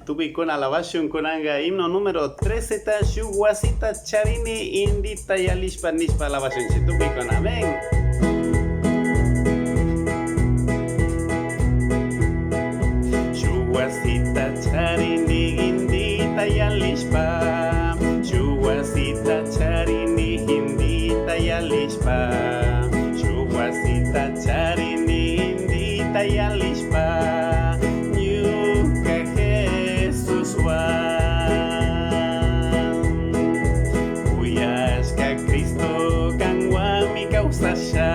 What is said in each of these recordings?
tupi con alabación con anga himno número 13 ta shuguasita charini indita y alishpa nishpa alabación si tupi con amén. Shuguasita charini indita y alishpa, shuguasita charini indita y alishpa, shuguasita charini indita y alishpa. Uyashka Cristo kangwan mi causa sha.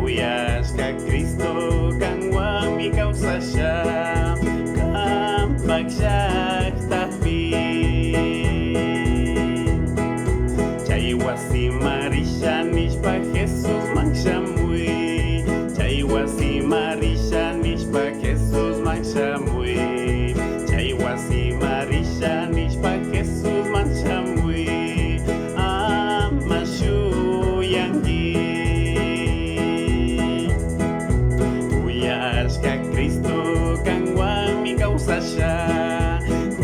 Uyashka Cristo kangwan mi causa sha. Kampak shaktapi. Chay wasi marisha nishpa Jesús manshamui. Chay wasi marisha nishpa Jesús manshamui. Chay wasi marisha nishpa Jesús manshamui. Amashu yangi. Uyashka Cristo kangwan mi causa sha.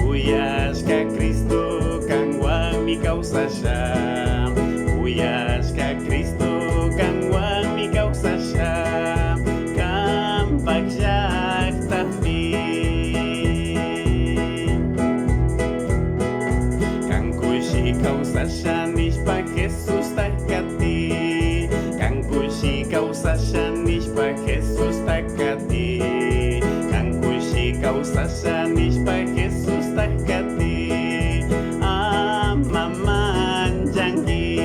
Uyashka Cristo kangwan mi causa sha. Uyashka Cristo kangwan mi causa sha. Kampak shaktapi. Causa shanishpa Jesús takati. Kankushi causa shanishpa Jesús takati. Kankushi causa shanishpa Jesús takati. Amaman jangi.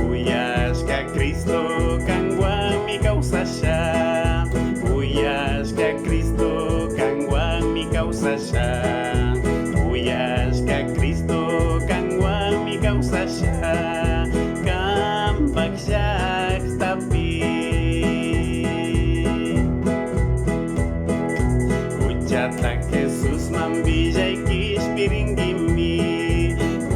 Uyashka Cristo kangwan mi causa sha. Uyashka Cristo kangwan mi causa sha. Uyashka Cristo kangwan mi causa sha. Kampak shaktapi. Uchata Jesús mambillay kishpiringimi.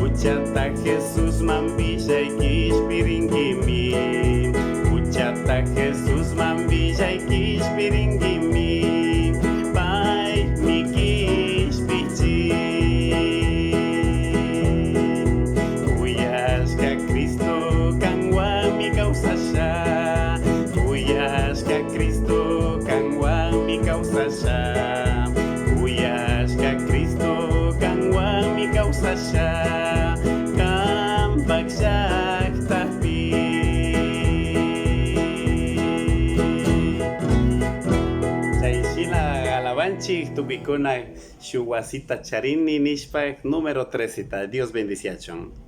Uchata Jesús mambillay kishpiringimi. Uchata Jesús mambillay kishpiringimi. Uyashka Cristo kangwan mi causa sha. Uyashka Cristo kangwan mi causa sha. Kampak shaktapi. Chayshina alabanchik tupikuna shuguasita charini nishpa número 13. Dios bendición.